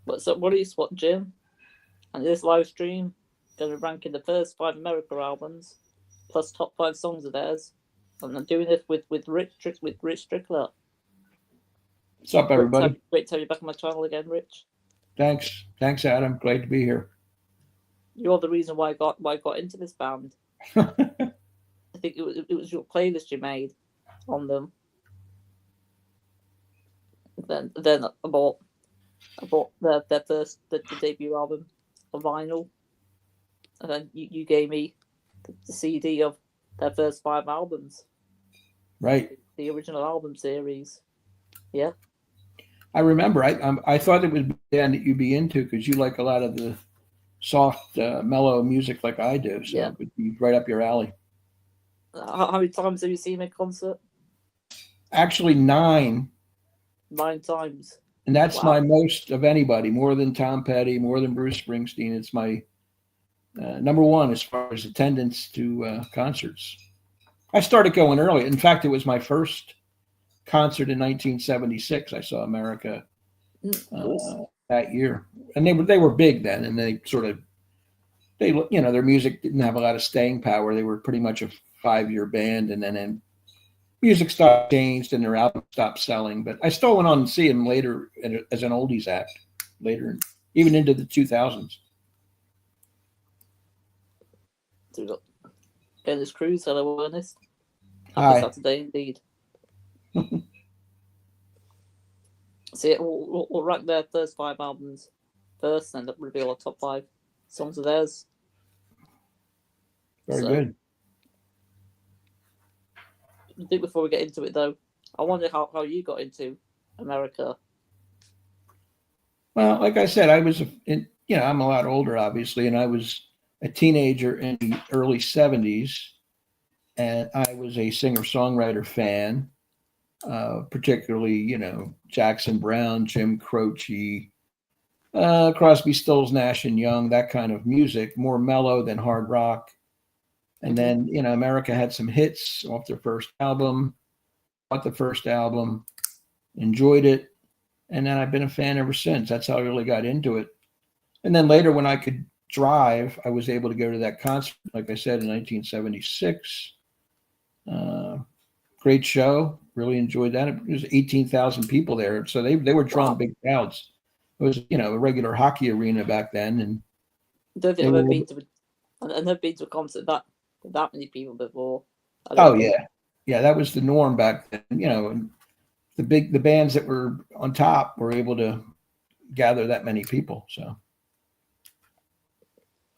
What do you spot, Jim? And this live stream going to be ranking the first 5 America albums plus top 5 songs of theirs. And I'm doing this with Rich Strickler. What's up, everybody? Great to have you back on my channel again, Rich. Thanks, Adam. Glad to be here. You're the reason why I got into this band. I think it was your playlist you made on them. Then I bought their first the debut album on vinyl, and then you gave me the CD of their first 5 albums. Right. The original album series. Yeah. I remember. I thought it was a band that you'd be into because you like a lot of the soft, mellow music like I do. So yeah. It would be right up your alley. How many times have you seen me in concert? Actually, 9. 9 times. And that's my most of anybody, more than Tom Petty, more than Bruce Springsteen. It's my number one as far as attendance to concerts. I started going early. In fact, it was my first concert in 1976. I saw America that year, and they were big then, and their music didn't have a lot of staying power. They were pretty much a 5-year band, and then music stopped, changed, and their album stopped selling. But I still went on to see them later as an oldies act, later, even into the 2000s. Dennis Cruz, hello, Ernest. Hi. Happy Saturday indeed. See, we'll rank their first 5 albums first, and then reveal our top 5 songs of theirs. Very good. I think before we get into it, though, I wonder how you got into America. Well, like I said, I was, I'm a lot older, obviously, and I was a teenager in the early 70s, and I was a singer-songwriter fan, particularly, Jackson Browne, Jim Croce, Crosby, Stills, Nash and Young, that kind of music, more mellow than hard rock. And then, America had some hits off their first album, bought the first album, enjoyed it, and then I've been a fan ever since. That's how I really got into it. And then later, when I could drive, I was able to go to that concert, like I said, in 1976. Great show. Really enjoyed that. It was 18,000 people there. So they were drawing big crowds. It was, a regular hockey arena back then. And I've never been to a concert that many people before. Yeah, that was the norm back then. And the bands that were on top were able to gather that many people. So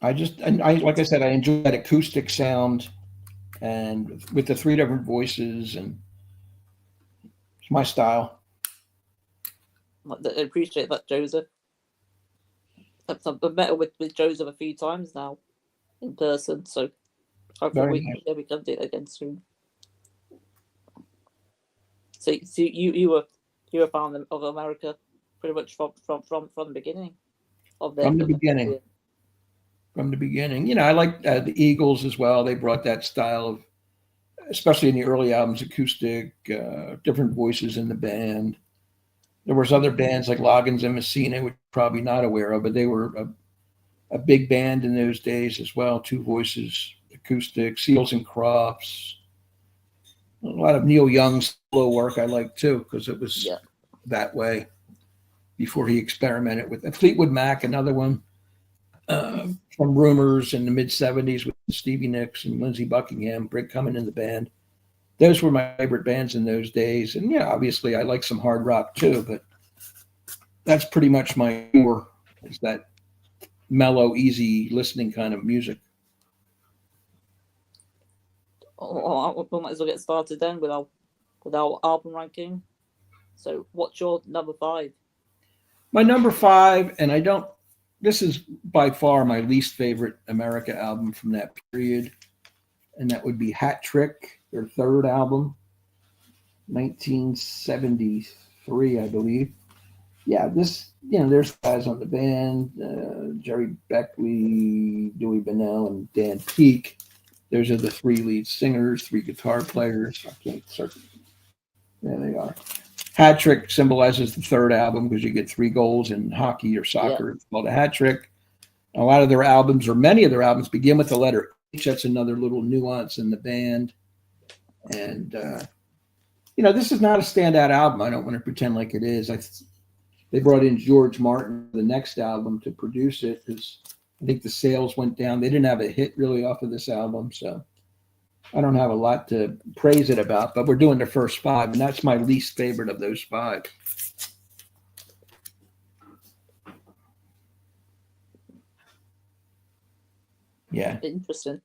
I like I said, I enjoyed that acoustic sound, and with the 3 different voices, and it's my style. I appreciate that, Joseph. I've met with Joseph a few times now in person, so hopefully we can do it again soon. So you were a fan of America pretty much from the beginning of their From the beginning. From the beginning, I like the Eagles as well. They brought that style of, especially in the early albums, acoustic, different voices in the band. There was other bands like Loggins and Messina, which you're probably not aware of, but they were a big band in those days as well. 2 voices, acoustic, Seals and Crofts. A lot of Neil Young's solo work I like too, because it was that way before he experimented with Fleetwood Mac, another one. From Rumors in the mid-70s with Stevie Nicks and Lindsey Buckingham, Brick coming in the band. Those were my favorite bands in those days. And obviously I like some hard rock too, but that's pretty much my core, is that mellow, easy listening kind of music. We might as well get started then with our album ranking. So what's your number 5? My number 5, and this is by far my least favorite America album from that period, and that would be Hat Trick, their 3rd album, 1973, I believe. Yeah, there's guys on the band, Jerry Beckley, Dewey Bunnell, and Dan Peake. Those are the 3 lead singers, 3 guitar players. I can't search. There they are. Hat trick symbolizes the third album because you get 3 goals in hockey or soccer. Yeah. It's called a hat trick. A lot of their albums, or many of their albums, begin with the letter H. That's another little nuance in the band. And, this is not a standout album. I don't want to pretend like it is. They brought in George Martin, the next album, to produce it because I think the sales went down. They didn't have a hit really off of this album. So I don't have a lot to praise it about, but we're doing the first 5, and that's my least favorite of those 5. Yeah, Interesting.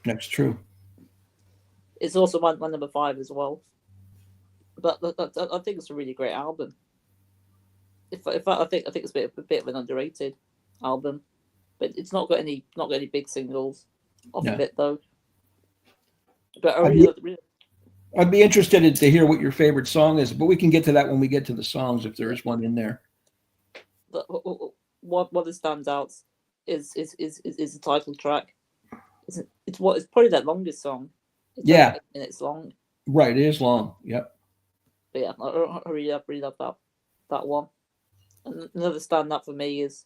that's true. It's also my number 5 as well. But I think it's a really great album. I think it's a bit of an underrated album, but it's not got any big singles off of it though. But I'd be interested to hear what your favorite song is, but we can get to that when we get to the songs if there is one in there. What stands out is the title track. It's probably their longest song. It's 8 minutes long. Right, it is long. Yep. But yeah, I really love that one. And another standout for me is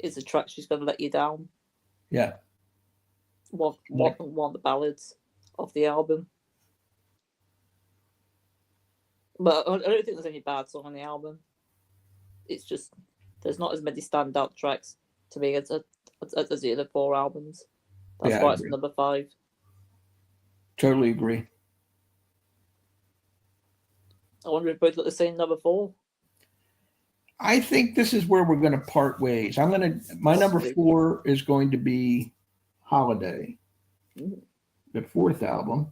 the track "She's Gonna Let You Down." Yeah. One of the ballads of the album. But I don't think there's any bad song on the album. It's just there's not as many standout tracks to me as the other 4 albums. That's why it's number 5. Totally agree. I wonder if both got the same number 4. I think this is where we're going to part ways. My number 4 is going to be Holiday, the 4th album.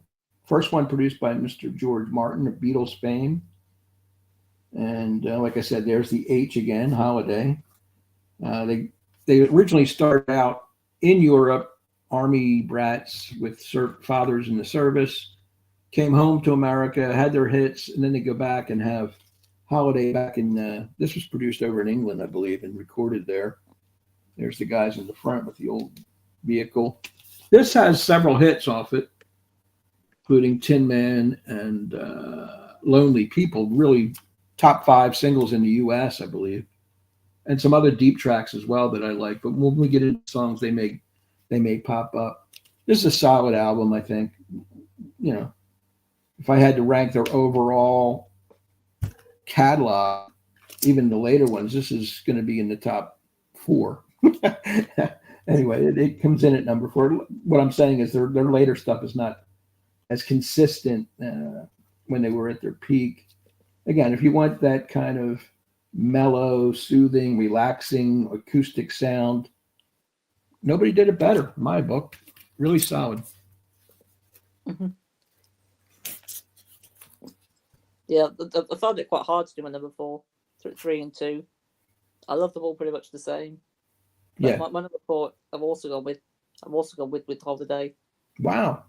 First one produced by Mr. George Martin of Beatles fame. And like I said, there's the H again, Holiday. They originally started out in Europe, Army brats with fathers in the service, came home to America, had their hits, and then they go back and have Holiday back in, this was produced over in England, I believe, and recorded there. There's the guys in the front with the old vehicle. This has several hits off it, including Tin Man and Lonely People, really top 5 singles in the U.S., I believe, and some other deep tracks as well that I like. But when we get into songs, they may pop up. This is a solid album, I think. If I had to rank their overall catalog, even the later ones, this is going to be in the top 4. Anyway, it comes in at number 4. What I'm saying is their later stuff is not as consistent when they were at their peak. Again, if you want that kind of mellow, soothing, relaxing acoustic sound, nobody did it better, in my book. Really solid. Mm-hmm. Yeah, I found it quite hard to do my number 4, 3 and 2. I love them all pretty much the same. But yeah, my number 4, I've also gone with Holiday. Wow.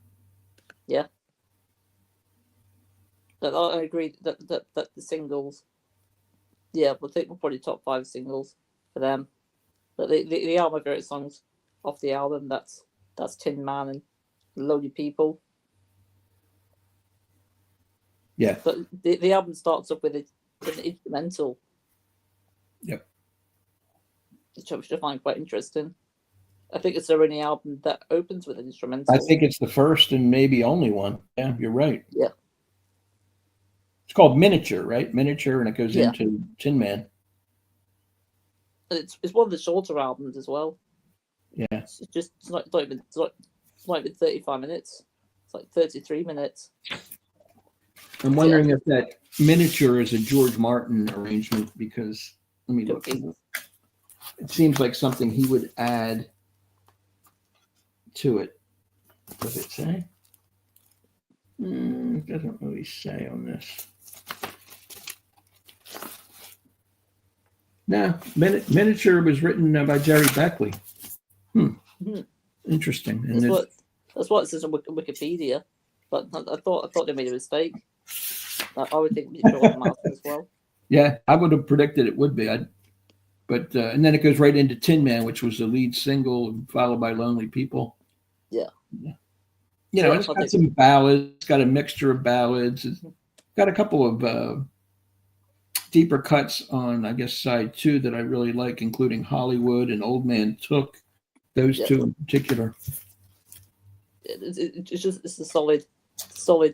Yeah. But I agree that the singles, yeah, I think we're probably top 5 singles for them. But they are my favorite songs off the album. That's Tin Man and Lonely People. Yeah. But the album starts off with an instrumental. Yep. Which I find quite interesting. I think it's the only album that opens with an instrumental. I think it's the first and maybe only one. Yeah, you're right. Yeah. It's called Miniature, right? Miniature, and it goes into Tin Man. It's one of the shorter albums as well. Yeah. It's not even 35 minutes. It's like 33 minutes. I'm wondering if that Miniature is a George Martin arrangement because let me look. It seems like something he would add to it. Does it say? It doesn't really say on this. No, Miniature was written by Jerry Beckley. Interesting. And that's what it says on Wikipedia. But I thought they made a mistake. I would think it was Martin as well. Yeah, I would have predicted it would be. But and then it goes right into Tin Man, which was the lead single, followed by Lonely People. Yeah. Yeah, it's I got think some ballads. It's got a mixture of ballads. It's got a couple of deeper cuts on, I guess, side two that I really like, including Hollywood and Old Man Took. Those yeah, two in particular. it's a solid,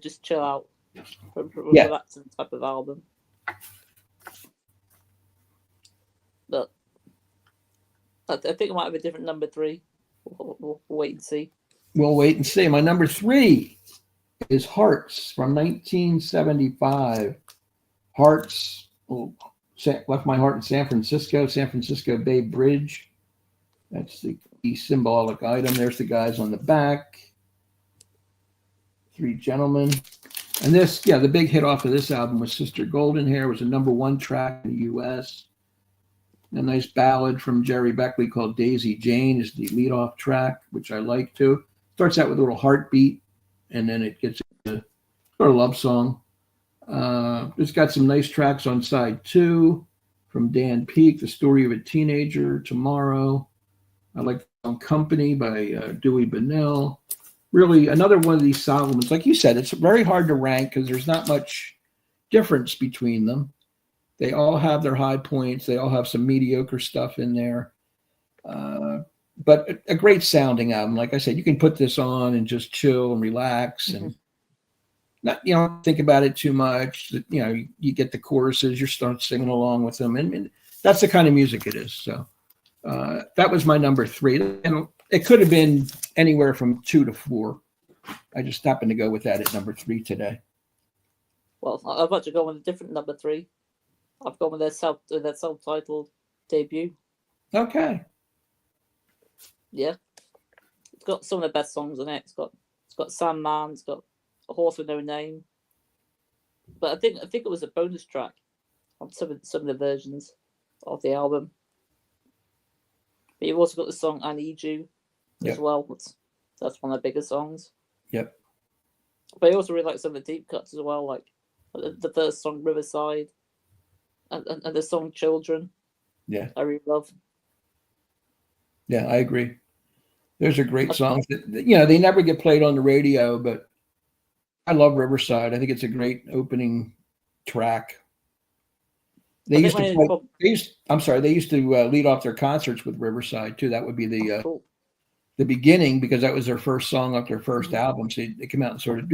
just chill out, Yeah. relaxing type of album. But I think it might have a different number three. We'll wait and see. We'll wait and see. My number three is Hearts from 1975. Hearts left my heart in San Francisco Bay Bridge. That's the key symbolic item. There's the guys on the back. Three gentlemen. And this, the big hit off of this album was Sister Golden Hair. It was a number one track in the U.S. A nice ballad from Jerry Beckley called Daisy Jane is the lead-off track, which I like too. Starts out with a little heartbeat, and then it gets a sort of love song. It's got some nice tracks on side two from Dan Peek, The Story of a Teenager, Tomorrow. I like the song Company by Dewey Bunnell. Really, another one of these albums. Like you said, it's very hard to rank because there's not much difference between them. They all have their high points. They all have some mediocre stuff in there. But a great sounding album. Like I said, you can put this on and just chill and relax and not, think about it too much. You get the choruses, you start singing along with them. And that's the kind of music it is. So that was my number three. And it could have been anywhere from 2 to 4. I just happened to go with that at number 3 today. Well, I've actually gone with a different number 3. I've gone with their self-titled debut. Okay. Yeah, it's got some of the best songs on it. It's got Sandman. It's got A Horse with No Name. But I think it was a bonus track on some of the versions of the album. But you've also got the song I Need You as well. That's one of the bigger songs. Yep. But I also really like some of the deep cuts as well, like the first song Riverside and the song Children. Yeah. I really love. Yeah, I agree. Those are great songs that they never get played on the radio, but I love Riverside. I think it's a great opening track. They used to lead off their concerts with Riverside too. That would be the beginning because that was their first song off their first album. So they come out and sort of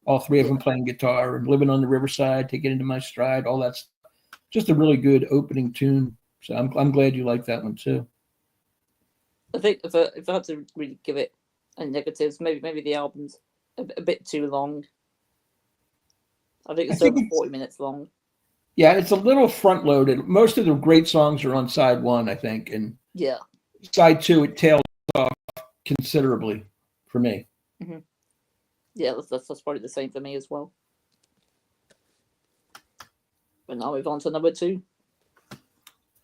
all three of them playing guitar and living on the Riverside, Take It Into My Stride, all that's just a really good opening tune. So I'm glad you like that one too. I think if I had to really give it any negatives, maybe the album's a bit too long. I think it's over 40 minutes long. Yeah, it's a little front loaded. Most of the great songs are on side 1, I think, and side 2 it tails off considerably for me. Mm-hmm. Yeah, that's probably the same for me as well. But now move on to number 2.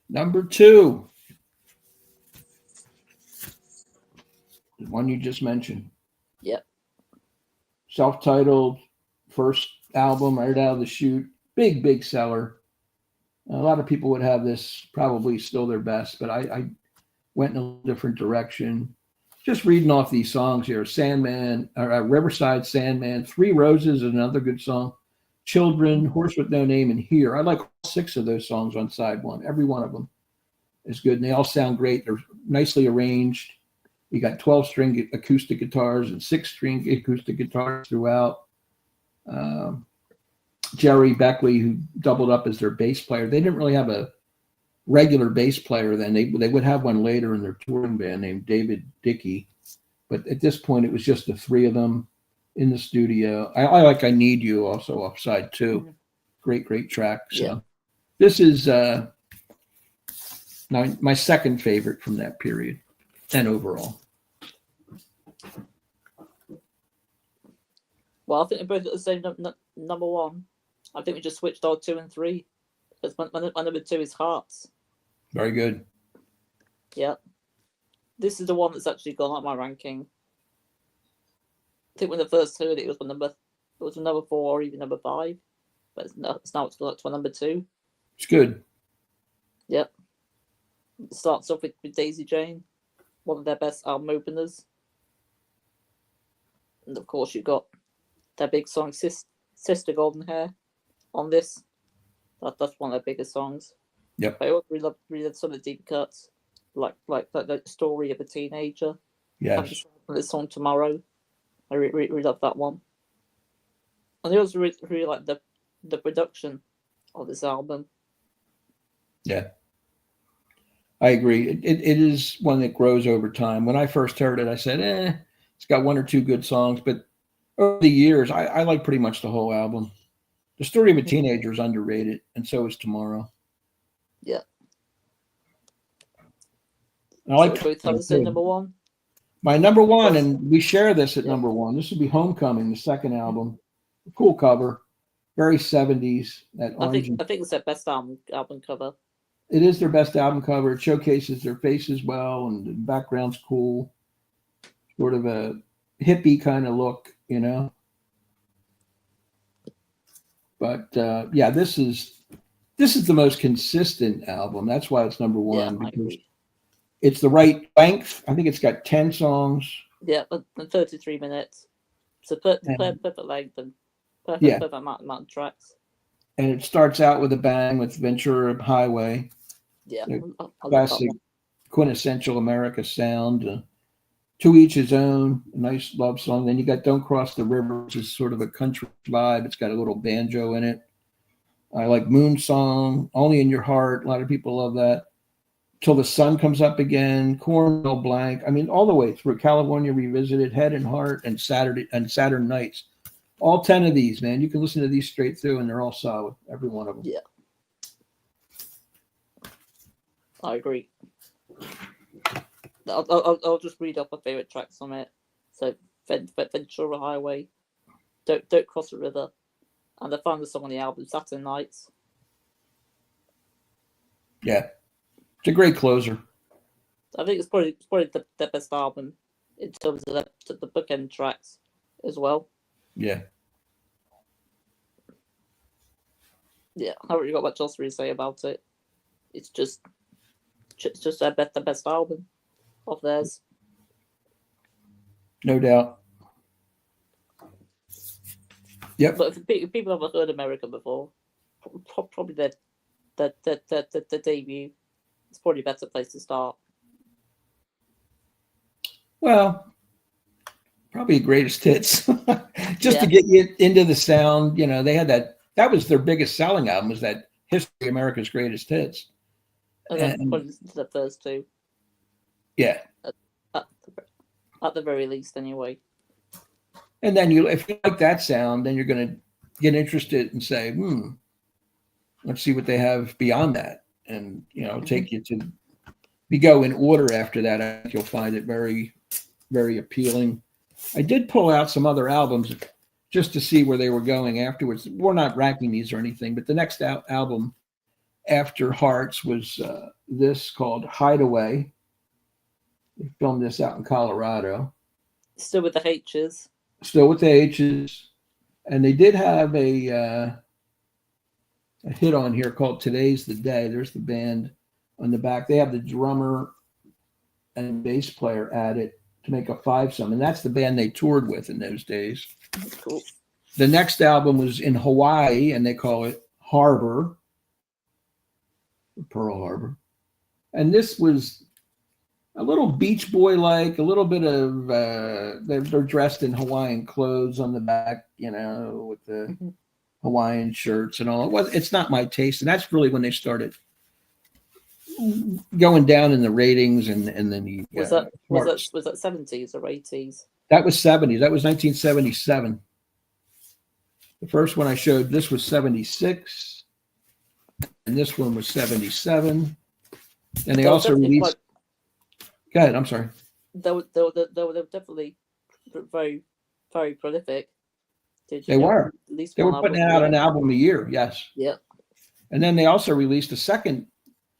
Number 2. The one you just mentioned. Yep. Self-titled, first album right out of the chute. Big seller. A lot of people would have this probably still their best, but I went in a different direction. Just reading off these songs here. Sandman, Riverside, Sandman, 3 Roses is another good song. Children, Horse with No Name, and Here. I like all 6 of those songs on side 1. Every one of them is good, and they all sound great. They're nicely arranged. You got 12-string acoustic guitars and 6-string acoustic guitars throughout. Jerry Beckley, who doubled up as their bass player. They didn't really have a regular bass player then. They would have one later in their touring band named David Dickey. But at this point, it was just the 3 of them in the studio. I like I Need You also off side 2. Mm-hmm. Great track. So this is my second favorite from that period and overall. Well, I think they're both at the same number 1. I think we just switched our 2 and 3. Because my number 2 is Hearts. Very good. Yeah. This is the one that's actually gone up my ranking. I think when I first heard it, it was number 4 or even number 5. But it's now it's gone up to number 2. It's good. Yep. It starts off with Daisy Jane, one of their best album openers. And of course, you've got their big song, Sister Golden Hair, on this. That's one of their biggest songs. Yep. I also really love some of the deep cuts, like the story of a teenager. Yes. And the song Tomorrow. I really love that one. And I also really like the production of this album. Yeah. I agree. It is one that grows over time. When I first heard it, I said, it's got one or two good songs. But over the years, I like pretty much the whole album. The Story of a Teenager is underrated, and so is Tomorrow. Yeah. And I like so tell us number one. My number one, and we share this at number one. This would be Homecoming, the second album. Cool cover, very 70s. I think it's their best album cover. It is their best album cover. It showcases their faces well, and the background's cool. Sort of a hippie kind of look, you know. But yeah, this is the most consistent album. That's why it's number one. Yeah, because it's the right length. I think it's got 10 songs. Yeah, and 33 minutes. So perfect length and perfect amount of tracks. And it starts out with a bang with Ventura Highway. Yeah, classic, quintessential America sound. To Each His Own, a nice love song. Then you got Don't Cross the River, which is sort of a country vibe. It's got a little banjo in it. I like Moon Song, Only in Your Heart. A lot of people love that. Till the Sun Comes Up Again, Cornmeal Blank. I mean, all the way through. California Revisited, Head and Heart, and Saturn Nights. All 10 of these, man. You can listen to these straight through, and they're all solid. Every one of them. Yeah, I agree. I'll just read off my favorite tracks on it. So Ventura Highway, Don't Cross the River, and the final song on the album, Saturn Nights. Yeah, it's a great closer. I think it's probably the best album in terms of the bookend tracks as well. Yeah. Yeah, I haven't really got much else to really say about it. It's just the best album of theirs. No doubt. Yep. But if people haven't heard America before, probably the debut is probably a better place to start. Well, probably greatest hits. Just to get you into the sound, you know, they had that was their biggest selling album, was that History, America's Greatest Hits. And then probably the first two. Yeah. At the very least, anyway. And then if you like that sound, then you're going to get interested and say, let's see what they have beyond that. And, you know, take you to, if you go in order after that, I think you'll find it very, very appealing. I did pull out some other albums just to see where they were going afterwards. We're not ranking these or anything, but the next album after Hearts was this called Hideaway. They filmed this out in Colorado. Still with the H's. Still with the H's. And they did have a hit on here called Today's the Day. There's the band on the back. They have the drummer and bass player added to make a five-some. And that's the band they toured with in those days. That's cool. The next album was in Hawaii, and they call it Harbor. Pearl Harbor. And this was a little Beach Boy-like, a little bit of, they're dressed in Hawaiian clothes on the back, you know, with the Hawaiian shirts and all. It's not my taste. And that's really when they started going down in the ratings and then the was that 70s or 80s? That was 70s. That was 1977. The first one I showed, this was 76. And this one was 77. And they also released. Go ahead. I'm sorry. They were definitely very, very prolific. They were. At least they were putting out an album a year. Yes. Yeah. And then they also released a second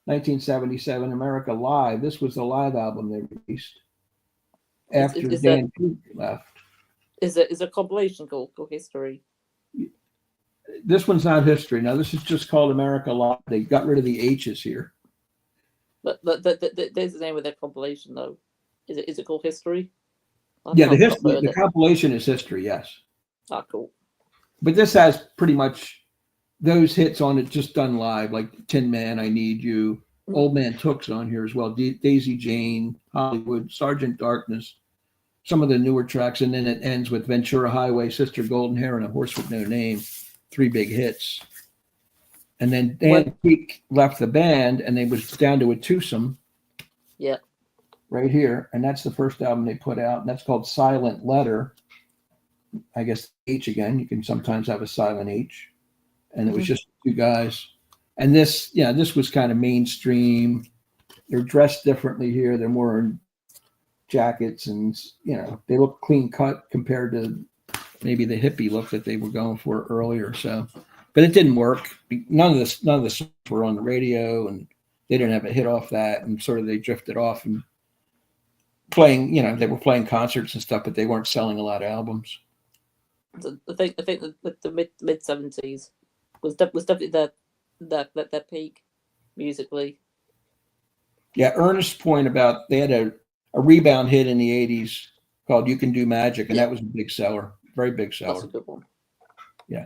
1977 America Live. This was the live album they released after Dan Peek left. Is a compilation called History? This one's not History. Now this is just called America Live. They got rid of the H's here. But there's the name of their compilation though. Is it called History? Yeah, I've not heard the it. compilation is history, yes. Ah, cool. But this has pretty much those hits on it just done live, like Tin Man, I Need You, Old Man Took's on here as well, Daisy Jane, Hollywood, Sergeant Darkness, some of the newer tracks, and then it ends with Ventura Highway, Sister Golden Hair, and A Horse with No Name, 3 big hits. And then Dan Peake left the band, and they was down to a twosome. Yeah. Right here, and that's the first album they put out, and that's called Silent Letter. I guess H again. You can sometimes have a silent H, and it was just 2 guys. And this, this was kind of mainstream. They're dressed differently here. They're more in jackets, and they look clean cut compared to maybe the hippie look that they were going for earlier. So, but it didn't work. None of the songs were on the radio, and they didn't have a hit off that, and sort of they drifted off and playing. They were playing concerts and stuff, but they weren't selling a lot of albums. I think the mid 70s was definitely their peak musically. Yeah, Ernest's point about they had a rebound hit in the 80s called You Can Do Magic, and that was a big seller, very big seller. That's a good one. Yeah.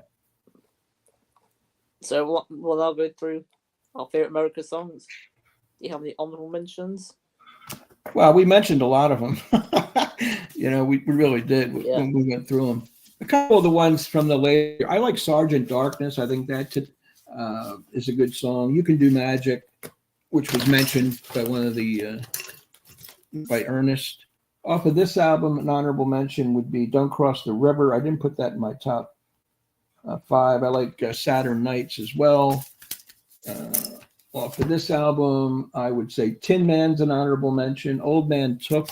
So I'll go through our favorite America songs. Do you have any honorable mentions? Well, we mentioned a lot of them. We really did when we went through them. A couple of the ones from the later, I like Sergeant Darkness. I think that is a good song. You Can Do Magic, which was mentioned by one of the by Ernest. Off of this album, an honorable mention would be Don't Cross the River. I didn't put that in my top 5. I like Saturn Nights as well. Off of this album, I would say Tin Man's an honorable mention. Old Man Took.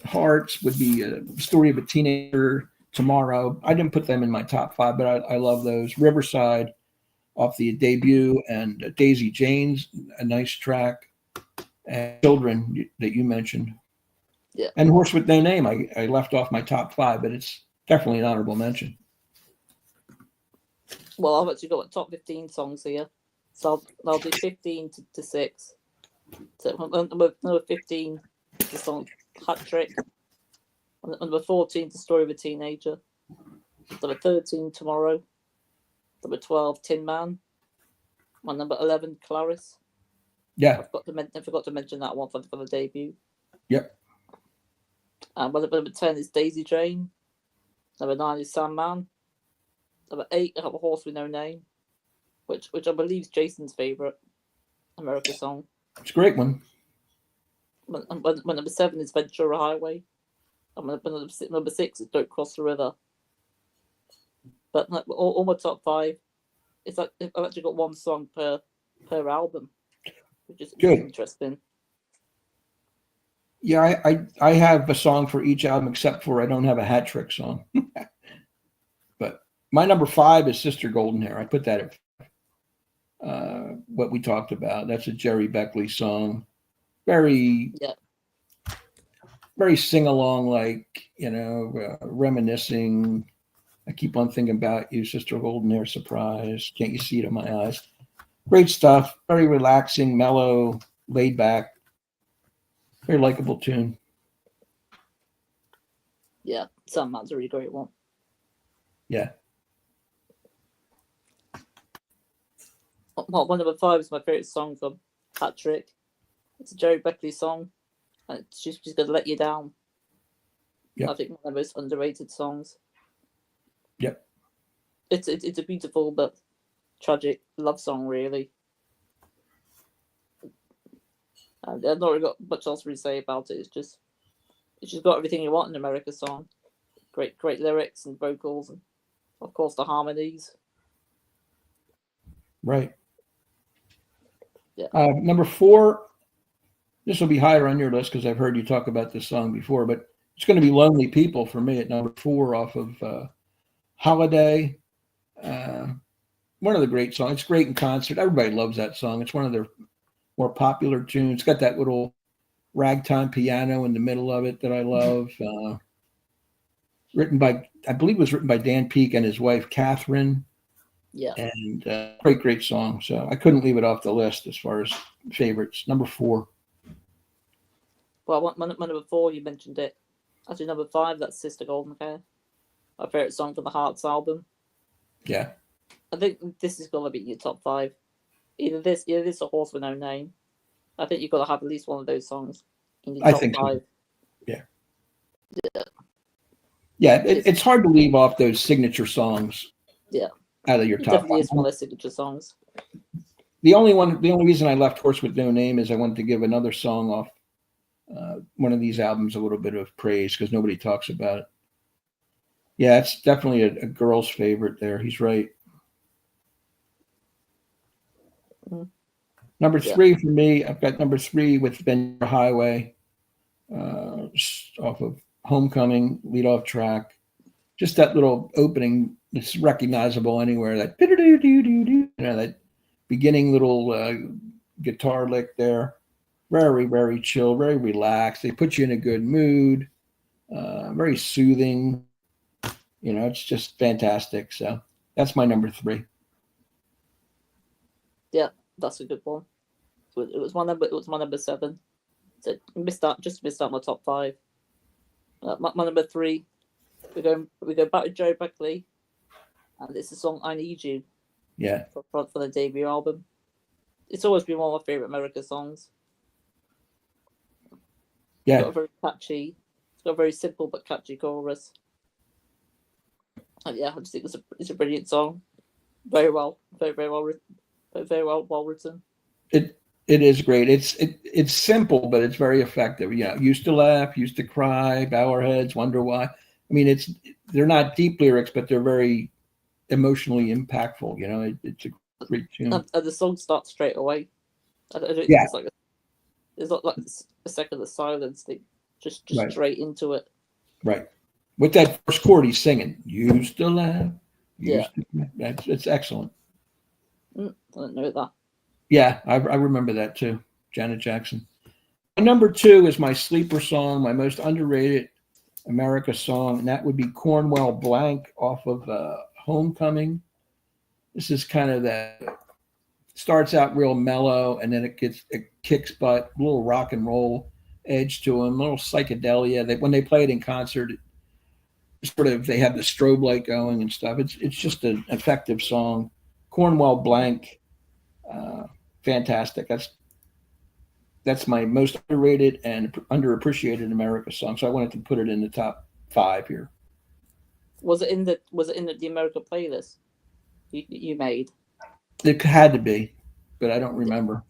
Hearts would be a story of a teenager. Tomorrow. I didn't put them in my top 5, but I love those. Riverside off the debut, and Daisy Jane's a nice track. And Children that you mentioned. Yeah. And Horse with No Name, I left off my top 5, but it's definitely an honorable mention. Well, I've actually got top 15 songs here. So I'll do 15 to 6. So number 15, the song Hat Trick. Number 14, The Story of a Teenager. Number 13, Tomorrow. Number 12, Tin Man. And number 11, Clarice. Yeah. I forgot to mention that one for the debut. Yep. Number 10 is Daisy Jane. Number 9 is Sandman. Number 8, I Have a Horse with No Name, which I believe is Jason's favourite America song. It's a great one. Number 7 is Ventura Highway. And number 6 is Don't Cross the River. But all my top 5, it's like I've actually got one song per album, which is good. Interesting. Yeah, I have a song for each album except for I don't have a Hat Trick song. But my number 5 is Sister Golden Hair. I put that at what we talked about. That's a Jerry Beckley song. Very sing-along, like, reminiscing. I keep on thinking about you, Sister Golden Hair, surprise. Can't you see it in my eyes? Great stuff. Very relaxing, mellow, laid back. Very likable tune. Yeah, Sandman's a really great one. Yeah. Well, one number 5 is my favourite song from Hat Trick. It's a Jerry Beckley song, and she's going to let you down. Yep. I think one of the most underrated songs. Yep. It's a beautiful but tragic love song, really. And I've not really got much else to say about it. It's just got everything you want in an America song. Great lyrics and vocals, and of course the harmonies. Right. Yeah. Number 4. This will be higher on your list because I've heard you talk about this song before, but it's going to be Lonely People for me at number 4 off of Holiday. One of the great songs. It's great in concert. Everybody loves that song. It's one of their more popular tunes. It's got that little ragtime piano in the middle of it that I love. I believe it was written by Dan Peake and his wife, Catherine. Yeah. And great song. So I couldn't leave it off the list as far as favorites. Number 4. Well, my number 4, you mentioned it. Actually, number 5, that's Sister Golden Hair. My favorite song from the Hearts album. Yeah. I think this is gonna be your top 5. Either this or Horse with No Name. I think you've got to have at least one of those songs in your I top think 5. so. Yeah. Yeah. Yeah. It's hard to leave off those signature songs. Yeah. Out of your It top definitely 5. is one of their signature songs. The only reason I left Horse with No Name is I wanted to give another song off one of these albums a little bit of praise because nobody talks about it. Yeah, it's definitely a girl's favorite there. He's right. Mm. Number 3 for me, I've got number 3 with Ben Highway off of Homecoming, leadoff track. Just that little opening, it's recognizable anywhere. That that beginning little guitar lick there. Very, very chill, very relaxed. They put you in a good mood. Very soothing. It's just fantastic. So that's my number 3. Yeah, that's a good one. It was my number 7. So missed out my top 5. My number 3. We go back to Joe Buckley, and it's the song "I Need You." Yeah. For the debut album. It's always been one of my favorite America songs. Yeah. It's got a very catchy. It's got a very simple but catchy chorus. And yeah, I just think it's a brilliant song. Very well written. Very well written. It is great. It's simple, but it's very effective. Yeah, used to laugh, used to cry, bow our heads, wonder why. I mean, they're not deep lyrics, but they're very emotionally impactful. It's a great tune. And the song starts straight away. I don't think it's not like a second of silence. They just right. Straight into it. Right. With that first chord, he's singing. Used to laugh. It's excellent. I didn't know that. Yeah, I remember that too. Janet Jackson. My number 2 is my sleeper song, my most underrated America song, and that would be Cornwell Blank off of Homecoming. This is kind of that starts out real mellow, and then it kicks butt, a little rock and roll edge to them, a little psychedelia. When they play it in concert, they have the strobe light going and stuff. It's just an effective song. Cornwell Blank. Fantastic. That's my most underrated and underappreciated America song. So I wanted to put it in the top 5 here. Was it in the America playlist you made? It had to be, but I don't remember.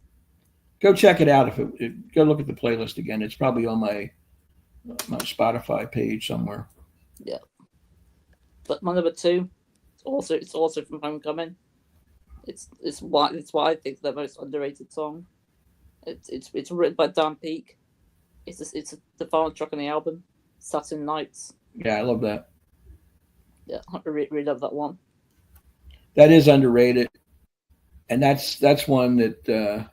Go check it out. Go look at the playlist again. It's probably on my Spotify page somewhere. Yeah. But my number 2, it's also from Homecoming. It's why I think the most underrated song. It's written by Dan Peake. It's the final track on the album, Saturn Nights. Yeah, I love that. Yeah, I really love that one. That is underrated, and that's one that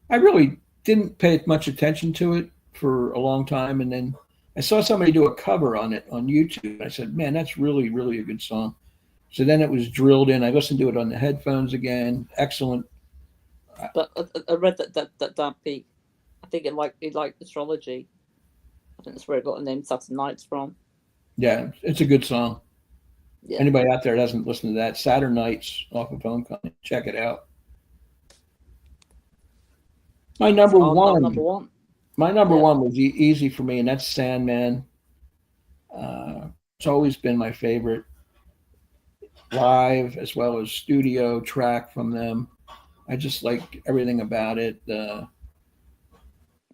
I really didn't pay much attention to it for a long time, and then I saw somebody do a cover on it on YouTube. I said, "Man, that's really, really a good song." So then it was drilled in. I listened to it on the headphones again. Excellent. But I read that Dan Peake, I think he liked astrology. I think that's where it got the name Saturn Nights from. Yeah, it's a good song. Yeah. Anybody out there that hasn't listened to that, Saturn Nights off of Homecoming, check it out. My number one. My number 1 was easy for me, and that's Sandman. It's always been my favorite live as well as studio track from them. I just like everything about it.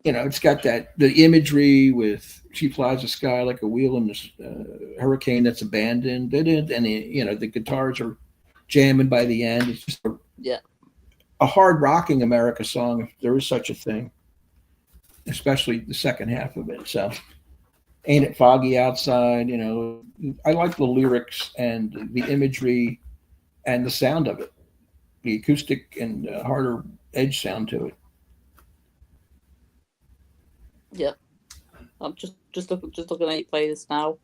It's got the imagery with she flies the sky like a wheel in this hurricane that's abandoned. And the guitars are jamming by the end. It's just a hard rocking America song, if there is such a thing, especially the second half of it. So, Ain't It Foggy Outside? I like the lyrics and the imagery and the sound of it, the acoustic and harder edge sound to it. Yeah, I'm just looking at your playlist now,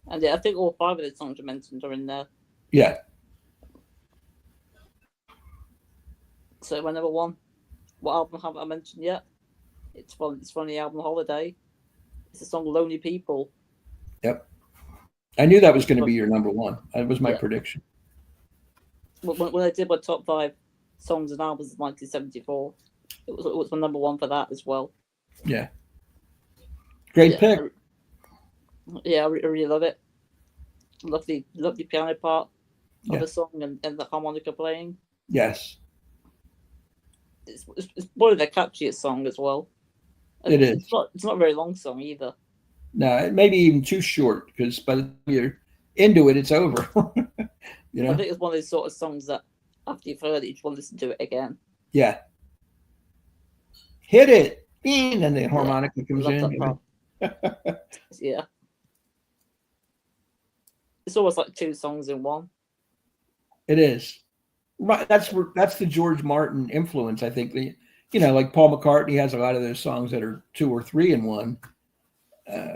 and I think all 5 of the songs you mentioned are in there. Yeah. So my number 1, what album haven't I mentioned yet? It's from the album Holiday. It's the song "Lonely People." Yep. I knew that was Which going to was, be your number one. That was my yeah. prediction. When I did my top 5 songs and albums of 1974, it was my number one for that as well. Yeah. Great pick. I really love it. Lovely piano part of the song and the harmonica playing. Yes. It's one of their catchiest songs as well. And it is. It's not a very long song either. No, it may be even too short because by the time you're into it, it's over. You know? I think it's one of those sort of songs that after you've heard it, you just want to listen to it again. Yeah. Hit it. And the harmonica comes in. Yeah. It's almost like 2 songs in one. It is. Right. That's the George Martin influence. I think like Paul McCartney has a lot of those songs that are 2 or 3 in one.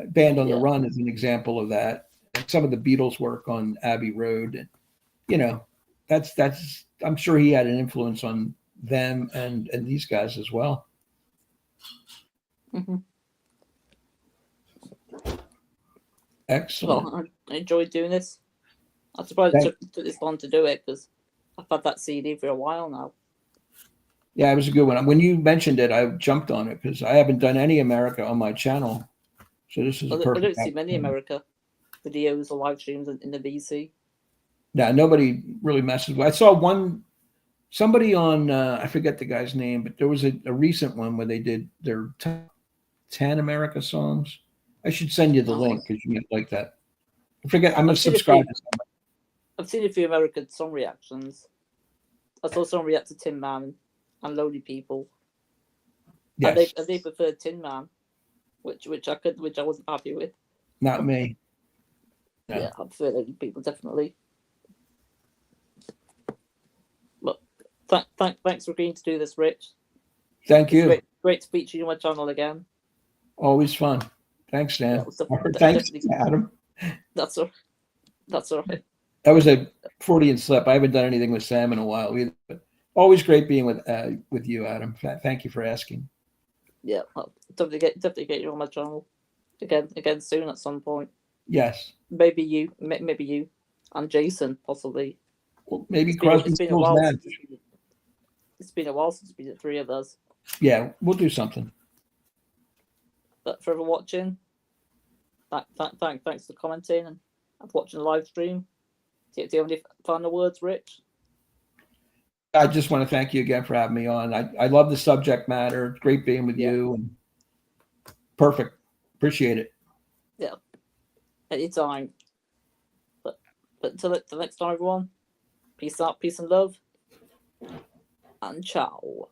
Band on the Run is an example of that. Some of the Beatles work on Abbey Road. That's I'm sure he had an influence on them and these guys as well. Mm-hmm. Excellent. Well, I enjoyed doing this. I'm surprised it took this long to do it because I've had that CD for a while now. Yeah, it was a good one. When you mentioned it, I jumped on it because I haven't done any America on my channel. So this is perfect. I don't see many America videos or live streams in the VC. Yeah, nobody really messes with. I saw somebody on I forget the guy's name, but there was a recent one where they did their top 10 America songs. I should send you the link because you might like that. I forget. I'm subscribed to somebody. I've seen a few American song reactions. I saw someone react to Tin Man and Lonely People. Yes. And they preferred Tin Man, which I wasn't happy with. Not me. No. Yeah, I prefer Lonely People definitely. But thanks for agreeing to do this, Rich. Thank you. Great to feature you on my channel again. Always fun. Thanks, Dan. Yeah, thanks, Adam. That's all right. That was a Freudian slip. I haven't done anything with Sam in a while either. But always great being with you, Adam. Thank you for asking. Yeah, I'll definitely get you on my channel again soon at some point. Yes. Maybe you and Jason possibly. Well, maybe Crosby. It's been a while. It's been a while since we did 3 of us. Yeah, we'll do something. But for watching, thanks for commenting and watching the live stream. Do you have any final words, Rich? I just want to thank you again for having me on. I love the subject matter. Great being with you. And perfect. Appreciate it. Yeah. Anytime. But until next time, everyone. Peace out, peace and love. And ciao.